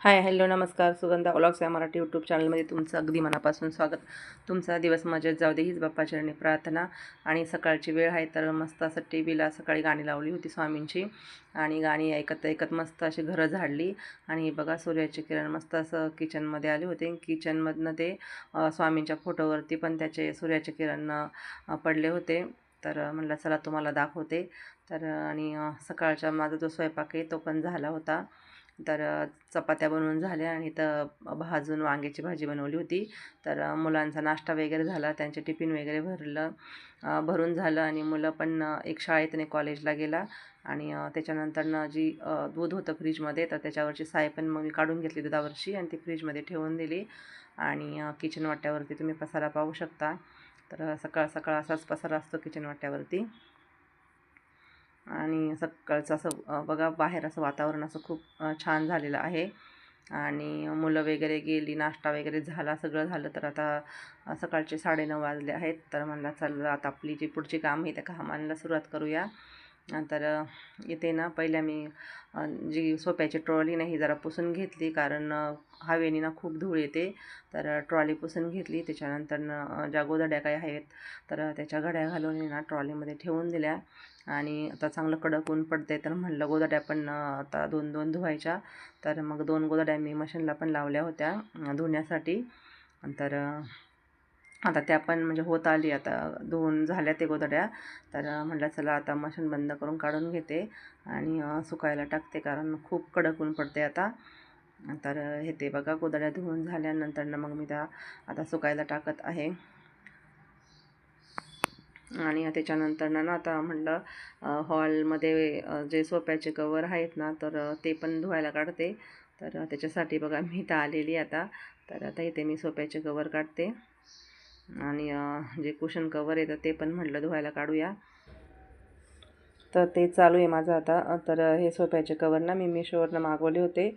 हाय, hello, नमस्कार. Sugandha vlogs या Marathi YouTube चॅनलमध्ये तुमचं अगदी मनापासून स्वागत. तुमचा दिवस मजेत जाऊ दे हीच बाप्पाचरणी प्रार्थना. आणि सकाळची वेळ आहे तर मस्त असं टी व्हीला सकाळी गाणी लावली होती स्वामींची आणि गाणी ऐकत ऐकत मस्त अशी घरं झाडली. आणि बघा सूर्याचे किरण मस्त असं किचनमध्ये आले होते. किचनमधनं ते स्वामींच्या फोटोवरती पण त्याचे सूर्याचे किरण पडले होते. तर म्हणलं चला तुम्हाला दाखवते. तर आणि सकाळचा माझा जो स्वयंपाक आहे तो पण झाला होता. तर चपात्या बनवून झाल्या आणि तर भाजून वांग्याची भाजी बनवली होती. तर मुलांचा नाश्ता वगैरे झाला, त्यांचे टिफिन वगैरे भरून झालं आणि मुलं पण एक शाळेत आणि कॉलेजला गेला. आणि त्याच्यानंतरनं जी दूध होतं फ्रीजमध्ये तर त्याच्यावरची साय पण मग मी काढून घेतली दुधावरची आणि ती फ्रीजमध्ये ठेवून दिली. आणि किचन वाट्यावरती तुम्ही पसारा पाहू शकता. तर सकाळ सकाळ असाच पसारा असतो किचन वाट्यावरती. आणि सकाळचं असं बघा बाहेर असं वातावरण असं खूप छान झालेलं आहे. आणि मुलं वगैरे गेली, नाश्ता वगैरे झाला, सगळं झालं. तर आता सकाळचे 9:30 वाजले आहेत. तर म्हणलं चल आता आपली जी पुढची काम आहे त्या कामाला सुरुवात करूया. तर इथे ना पहिल्या मी जी सोप्याची ट्रॉली नाही जरा पुसून घेतली, कारण हवेने ना खूप धूळ येते. तर ट्रॉली पुसून घेतली. त्याच्यानंतर ज्या गोधड्या काही आहेत तर त्याच्या घड्या घालून ना ट्रॉलीमध्ये ठेवून दिल्या. आणि आता चांगलं कडक ऊन पडते तर म्हणलं गोधड्या पण आता 2-2 धुवायच्या. तर मग 2 गोधड्या मी मशीनला पण लावल्या होत्या धुण्यासाठी. तर आता त्या पण म्हणजे होत आली, आता धुवून झाल्या ते गोधड्या. तर म्हटलं चला आता मशीन बंद करून काढून घेते आणि सुकायला टाकते, कारण खूप कडक ऊन पडते आता. तर हे ते बघा गोधड्या धुवून झाल्यानंतर मग मी त्या आता सुकायला टाकत आहे. आणि त्याच्यानंतर ना आता म्हटलं हॉलमध्ये जे सोफ्याचे कवर आहेत ना तर ते पण धुवायला काढते. तर त्याच्यासाठी बघा मी इथं आलेली आता. तर आता इथे मी सोफ्याचे कवर काढते आणि जे कुशन कवर आहे तर ते पण म्हटलं धुवायला काढूया. तर ते चालू आहे माझं आता. तर हे सोफ्याचे कवर ना मी मिशोवरनं मागवले होते.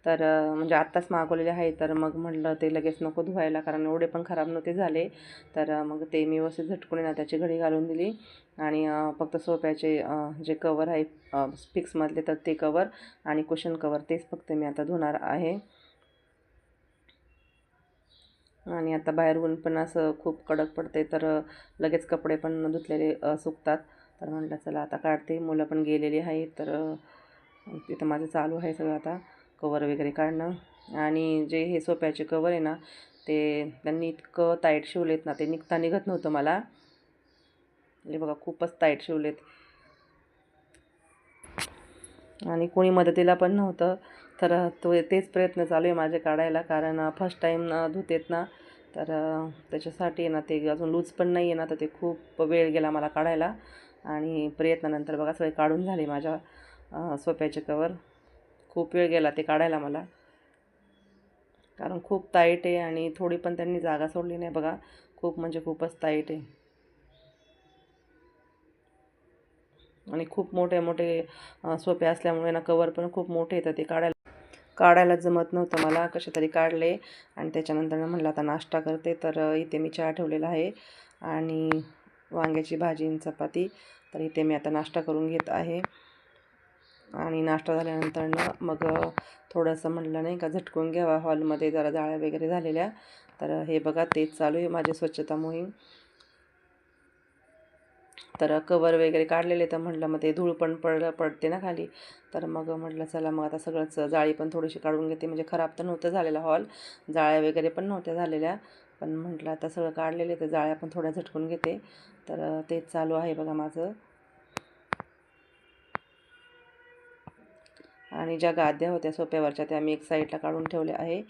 तर म्हणजे आत्ताच मागवलेले आहे. तर मग म्हटलं ते लगेच नको धुवायला, कारण एवढे पण खराब नव्हते झाले. तर मग ते मी व्यवस्थित झटकून ना त्याची घडी घालून दिली. आणि फक्त सोफ्याचे जे कवर आहे फिक्समधले तर ते कवर आणि कुशन कवर तेच फक्त मी आता धुणार आहे. आणि आता बाहेर ऊन पण असं खूप कडक पडते तर लगेच कपडे पण धुतलेले सुकतात. तर म्हटलं चला आता काढते. मुलं पण गेलेली आहे. तर तिथं माझं चालू आहे सगळं आता कवर वगैरे काढणं. आणि जे हे सोफ्याचे कवर आहे ना ते त्यांनी इतकं टाईट शिवलेत ना, ते निघत नव्हतं मला. हे बघा खूपच टाईट शिवलेत आणि कोणी मदतीला पण नव्हतं. तर तेच प्रयत्न चालू आहे माझे काढायला, कारण फर्स्ट टाईम धुतेत ना. तर त्याच्यासाठी ना ते अजून लूज पण नाही आहे ना, तर ते खूप वेळ गेला मला काढायला. आणि प्रयत्नानंतर बघा सगळे काढून झाले माझ्या सोफ्याचे कवर. खूप वेळ गेला ते काढायला मला, कारण खूप टाईट आहे आणि थोडी पण त्यांनी जागा सोडली नाही बघा. खूप म्हणजे खूपच टाईट आहे आणि खूप मोठे मोठे सोफे असल्यामुळे ना कवर पण खूप मोठे येतात. ते काढायला जमत नव्हतं मला, कसे तरी काढले. आणि त्याच्यानंतर म्हटलं आता नाश्ता करते. तर इथे मी चहा ठेवलेला आहे आणि वांग्याची भाजी आणि चपाती. तर इथे मी आता नाश्ता करून घेत आहे. आणि नाश्ता झाल्यानंतर मग थोडंसं म्हटलं नाही का झटकून घ्यावा, हॉलमध्ये जरा जाळ्या वगैरे झालेल्या. तर हे बघा तेच चालू आहे माझी स्वच्छता मोहीम. तर कवर वगैरे काढलेले, तर म्हटलं मग ते धूळ पण पडते ना खाली. तर मग म्हटलं चला मग आता सगळंच जाळी पण थोडीशी काढून घेते. म्हणजे खराब तर नव्हतं झालेला हॉल, जाळ्या वगैरे पण नव्हत्या झालेल्या. पण म्हटलं आता सगळं काढलेले तर जाळ्या पण थोड्या झटकून घेते. तर तेच चालू आहे बघा माझं. आणि ज्या गाद्या होत्या सोप्यावरच्या त्या मी एक साईडला काढून ठेवल्या आहे.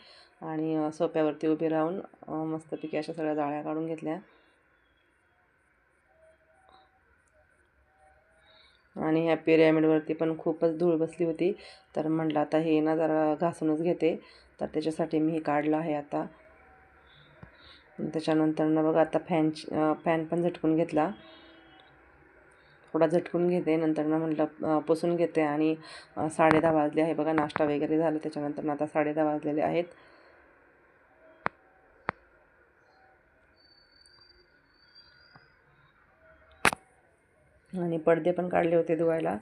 आणि सोप्यावरती उभी राहून मस्तपैकी अशा सगळ्या जाळ्या काढून घेतल्या. आणि ह्या पिरॅमिडवरती पण खूपच धूळ बसली होती. तर म्हटलं आता हे ना जरा घासूनच घेते. तर त्याच्यासाठी मी हे काढलं आहे आता. त्याच्यानंतर ना बघा आता फॅन पण झटकून घेतला. थोडा झटकून घेते, नंतर ना म्हटलं पुसून घेते. आणि 10:30 वाजले आहे बघा. नाश्ता वगैरे झालं त्याच्यानंतर आता 10:30 वाजलेले आहेत. आणि पडदे पण काढले होते धुवायला.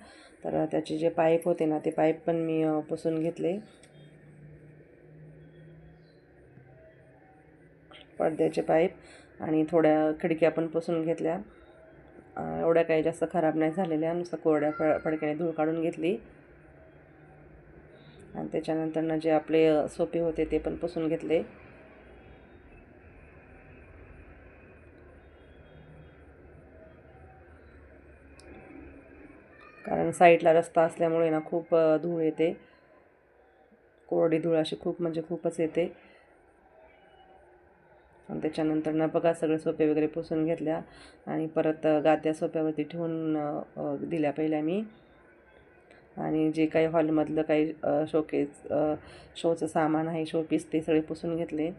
तर त्याचे जे पाईप होते ना ते पाईप पण मी पुसून घेतले. पडद्याचे पाईप आणि थोड्या खिडक्या पण पुसून घेतल्या. एवढ्या काही जास्त खराब नाही झालेल्या, नुसतं कोरड्या फडक्याने धूळ काढून घेतली. आणि त्याच्यानंतर जे आपले सोफे होते ते पण पुसून घेतले. कारण साईडला रस्ता असल्यामुळे ना खूप धूळ येते, कोरडी धूळ अशी खूप म्हणजे खूपच येते. आणि त्याच्यानंतर ना बघा सगळे सोफे वगैरे पुसून घेतल्या आणि परत गाद्या सोफ्यावरती ठेवून दिल्या पहिल्या मी. आणि जे काही हॉलमधलं काही शोचं सामान आहे, शोपीस, ते सगळे पुसून घेतले.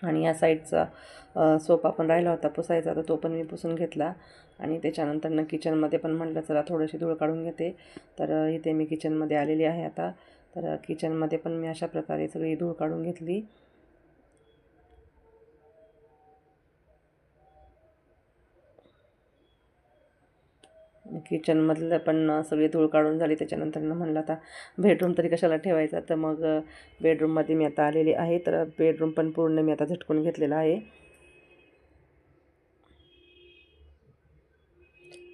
आणि या साईडचा सोफा पण राहिला होता पुसायचा, तर तो पण मी पुसून घेतला. आणि त्याच्यानंतर किचनमध्ये पण म्हटलं चला थोडीशी धूळ काढून घेते. तर इथे मी किचनमध्ये आलेली आहे आता. तर किचनमध्ये पण मी अशा प्रकारे सगळी धूळ काढून घेतली. किचनमधलं पण सगळी धूळ काढून झाली. त्याच्यानंतर म्हणलं आता बेडरूम तरी कशाला ठेवायचा, तर मग बेडरूममध्ये मी आता आलेली आहे. तर बेडरूम पण पूर्ण मी आता झटकून घेतलेला आहे.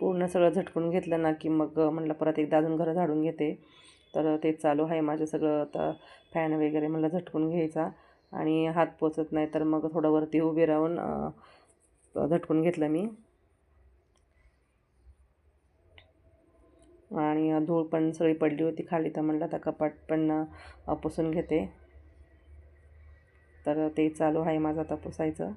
पूर्ण सगळं झटकून घेतलं ना की मग म्हणलं परत एकदा अजून घरं झाडून घेते. तर तेच चालू आहे माझं सगळं. आता फॅन वगैरे म्हणलं झटकून घ्यायचा आणि हात पोचत नाही, तर मग थोडं वरती उभे राहून झटकून घेतलं मी. आणि धूळ पण सगळी पडली होती खाली, तर म्हणलं आता कपाट पण पुसून घेते. तर ते चालू आहे माझं आता पुसायचं.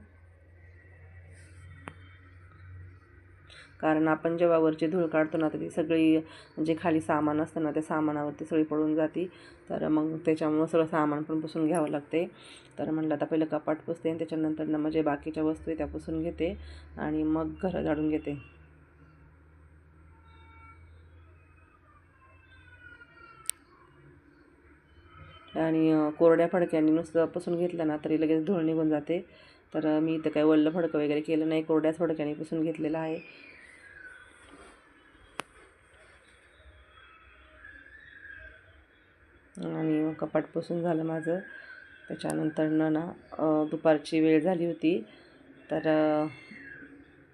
कारण आपण जेव्हा वरची धूळ काढतो ना, तर ती सगळी जे खाली सामान असतं ना, त्या सामानावरती सगळी पडून जाते. तर मग त्याच्यामुळं सगळं सामान पण पुसून घ्यावं लागते. तर म्हणलं आता पहिलं कपाट पुसते आणि त्याच्यानंतर म्हणजे बाकीच्या वस्तू आहे त्या पुसून घेते आणि मग घरं झाडून घेते. आणि कोरड्या फडक्यांनी नुसतं पुसून घेतलं ना तरी लगेच धूळ निघून जाते. तर मी इथं काही ओलं फडकं वगैरे केलं नाही, कोरड्याच फडक्याने पुसून घेतलेलं आहे. आणि कपाट पुसून झालं माझं. त्याच्यानंतर ना दुपारची वेळ झाली होती. तर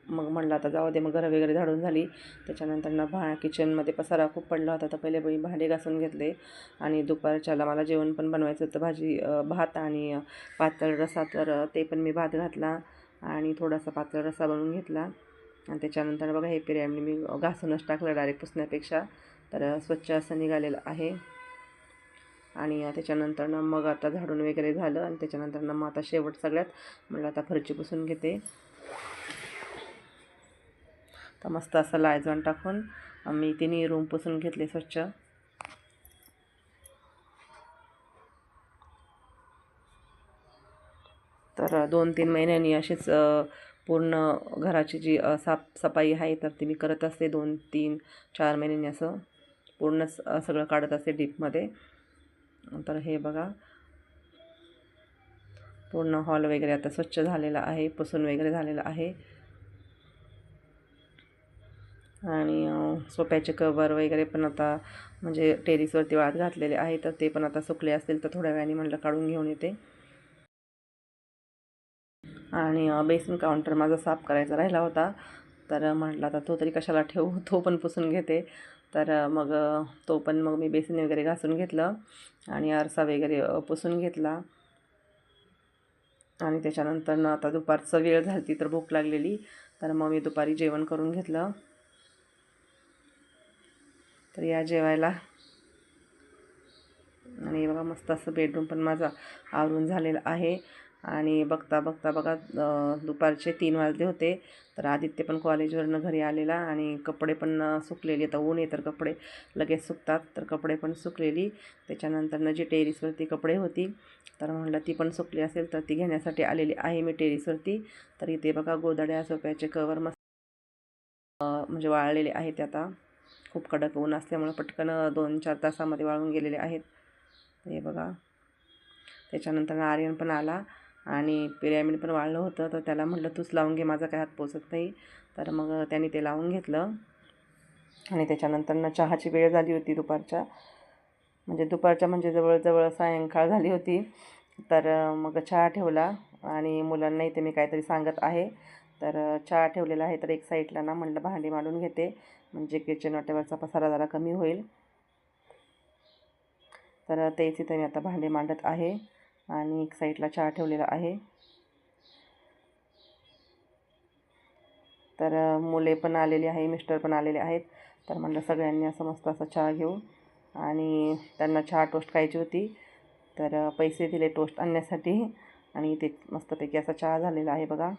मग म्हणलं आता जाऊ दे, मग घरं वगैरे झाडून झाली. त्याच्यानंतर किचनमध्ये पसारा खूप पडला होता, तर पहिले भांडे घासून घेतले. आणि दुपारच्याला मला जेवण पण बनवायचं होतं, भात आणि पातळ रस्सा. तर ते पण मी भात घातला आणि थोडासा पातळ रस्सा बनवून घेतला. आणि त्याच्यानंतर बघा हे पिरॅमिड मी घासूनच टाकलं डायरेक्ट पुसण्यापेक्षा. तर स्वच्छ असं निघालेलं आहे. आणि त्याच्यानंतर मग आता झाडून वगैरे झालं आणि त्याच्यानंतर मग आता शेवट सगळ्यात म्हटलं आता फरची पुसून घेते. तर मस्त असं लायझॉन टाकून मी तिन्ही रूम पुसून घेतले स्वच्छ. तर 2-3 महिन्यांनी अशीच पूर्ण घराची जी साफसफाई आहे तर ती मी करत असते. 2-3-4 महिन्यांनी असं पूर्णच सगळं काढत असते डीपमध्ये. तर हे बघा पूर्ण हॉल वगैरे आता स्वच्छ झालेला आहे, पुसून वगैरे झालेला आहे. आणि सोफ्याचे कवर वगैरे पण आता म्हणजे टेरिसवरती वाळत घातलेले आहे, तर ते पण आता सुकले असतील तर थोड्या वेळाने म्हटलं काढून घेऊन येते. आणि बेसिन काउंटर माझा साफ करायचा राहिला होता, तर म्हटलं आता तो तरी कशाला ठेवू, तो पण पुसून घेते. तर मग तो पण मग मी बेसिन वगैरे घासून घेतलं आणि आरसा वगैरे पुसून घेतला. आणि त्याच्यानंतर आता दुपारचं वेळ झाली तर भूक लागलेली, तर मग मी दुपारी जेवण करून घेतलं. तर या जेवायला. आणि बघा मस्त असं बेडरूम पण माझा आवरून झालेला आहे. आणि बघता बघता बघा दुपारचे 3 वाजले होते. तर आदित्य पण कॉलेजवरनं घरी आलेला आणि कपडे पण सुकलेली. आता ऊन आहे तर कपडे लगेच सुकतात, तर कपडे पण सुकलेली. त्याच्यानंतर जी टेरिसवरती कपडे होती तर म्हटलं ती पण सुकली असेल तर ती घेण्यासाठी आलेली आहे मी टेरिसवरती. तर इथे बघा गोधड्या सोफ्याचे कवर मस्त म्हणजे वाळलेले आहेत. आता खूप कडक ऊन असल्यामुळे पटकन 2-4 तासामध्ये वाळून गेलेले आहेत. हे बघा त्याच्यानंतर आर्यन पण आला आणि पिरॅमिड पण वाळलं होतं, तर त्याला म्हटलं तूच लावून घे, माझा काय हात पोचत नाही. तर मग त्याने ते लावून घेतलं. आणि त्याच्यानंतर चहाची वेळ झाली होती दुपारच्या म्हणजे जवळजवळ सायंकाळ झाली होती. तर मग चहा ठेवला आणि मुलांना इथे मी काहीतरी सांगत आहे. तर चहा ठेवलेला आहे, तर एक साईडला ना म्हटलं भांडी मांडून घेते, म्हणजे किचन वाट्यावरचा पसारा जरा कमी होईल. तर तेच इथे मी आता भांडी मांडत आहे आणि एक साईडला चहा ठेवलेला आहे. तर मुले पण आलेली आहे, मिस्टर पण आलेले आहेत. तर म्हटलं सगळ्यांनी असं मस्त असा चहा घेऊ, आणि त्यांना चहा टोस्ट खायची होती. तर पैसे दिले टोस्ट आणण्यासाठी आणि ते मस्तपैकी असा चहा झालेला आहे बघा.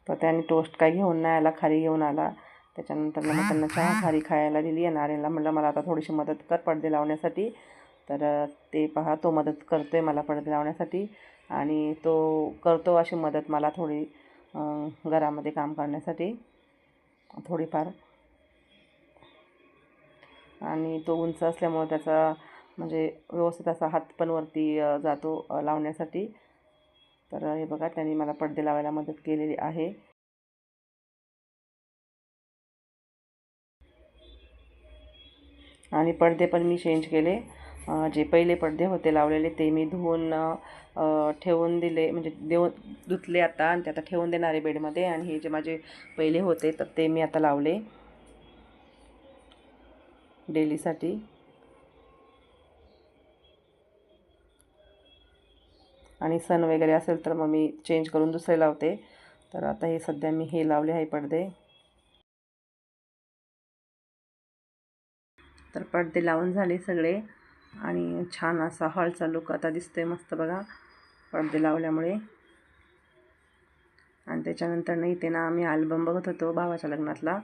तर त्याने टोस्ट काही घेऊन नाही आला, खारी घेऊन आला. त्याच्यानंतर मग त्यांना चहा खारी खायला दिली आणि आर्यनला म्हटलं मला आता थोडीशी मदत कर पडदे लावण्यासाठी. तर ते पहा, तो मदत करतो आहे मला पडदे लावण्यासाठी, आणि तो करतो अशी मदत मला थोडी घरामध्ये काम करण्यासाठी थोडीफार. आणि तो उंच असल्यामुळे त्याचा म्हणजे व्यवस्थित असा हात पण वरती जातो लावण्यासाठी. तर हे बघा, त्यांनी मला पडदे लावायला मदत केलेली आहे. आणि पडदे पण मी चेंज केले. जे पहिले पडदे होते लावलेले ते मी धुवून ठेवून दिले, म्हणजे धुतले आता, आणि ते आता ठेवून देणार आहे बेडमध्ये. आणि हे जे माझे पहिले होते तर ते मी आता लावले डेलीसाठी. आणि सण वगैरे असेल तर मग मी चेंज करून दुसरे लावते. तर आता हे सध्या मी हे लावले आहे पडदे. तर पडदे लावून झाले सगळे, आणि छान असा हॉलचा लुक आता दिसतोय मस्त बघा पडदे लावल्यामुळे. आणि त्याच्यानंतर नाही ते ना आम्ही अल्बम बघत होतो भावाच्या लग्नातला.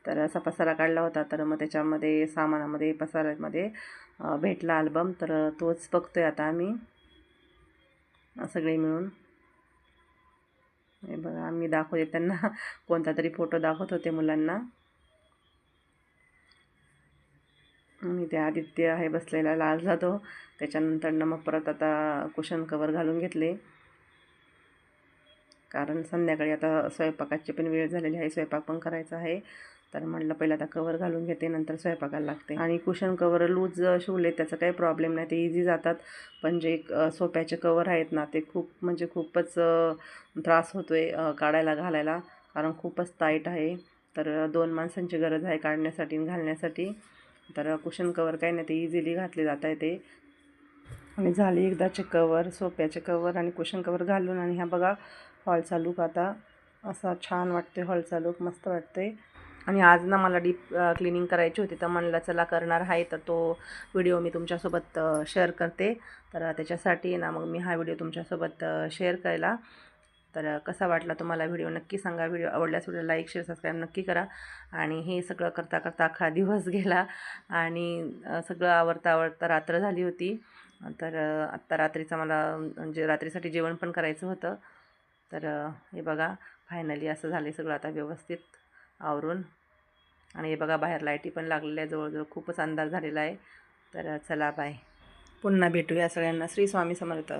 तर असा पसारा काढला होता, तर मग त्याच्यामध्ये सामानामध्ये पसाऱ्यामध्ये भेटला अल्बम, तर तोच बघतोय आता आम्ही सगळे मिळून. हे बघा, आम्ही दाखवते त्यांना कोणता तरी फोटो दाखवत होते मुलांना. आणि ते आदित्य आहे बसलेला लाल जातो. त्याच्यानंतर मग परत आता कुशन कवर घालून घेतले, कारण संध्याकाळी आता स्वयंपाकाची पण वेळ झालेली आहे, स्वयंपाक पण करायचा आहे. तर म्हटलं पहिलं आता कवर घालून घेते, नंतर स्वयंपाकाला लागते. आणि कुशन कवर लूज शिवले त्याचा काही प्रॉब्लेम नाही, ते इझी जातात. पण जे सोफ्याचे कवर आहेत ना ते म्हणजे खूपच त्रास होतो आहे काढायला घालायला, कारण खूपच टाईट आहे. तर 2 माणसांची गरज आहे काढण्यासाठी आणि घालण्यासाठी. तर कुशन कवर काही नाही, ते इझिली घातले जात आहे ते. आणि झाली एकदाचे कवर, सोफ्याचे कवर आणि कुशन कवर घालून. आणि ह्या बघा हॉलचा लूक आता असा छान वाटते, हॉलचा लूक मस्त वाटते. आणि आज ना मला डीप क्लिनिंग करायची होती, तर म्हणलं चला करणार आहे, तर तो व्हिडिओ मी तुमच्यासोबत शेअर करते. तर त्याच्यासाठी ना मग मी हा व्हिडिओ तुमच्यासोबत शेअर केला. तर कसा वाटला तुम्हाला व्हिडिओ नक्की सांगा. व्हिडिओ आवडल्यास व्हिडिओ लाईक शेअर सबस्क्राईब नक्की करा. आणि हे सगळं करता करता अख्खा दिवस गेला, आणि सगळं आवरता रात्र झाली होती. तर आत्ता रात्रीचं मला म्हणजे रात्रीसाठी जेवण पण करायचं होतं. तर हे बघा फायनली असं झालं सगळं आता व्यवस्थित आवरून. आणि हे बघा बाहेर लाईटी पण लागलेल्या आहे, जवळजवळ खूपच अंधार झालेला आहे. तर चला बाय, पुन्हा भेटूया सगळ्यांना. श्री स्वामी समर्थ.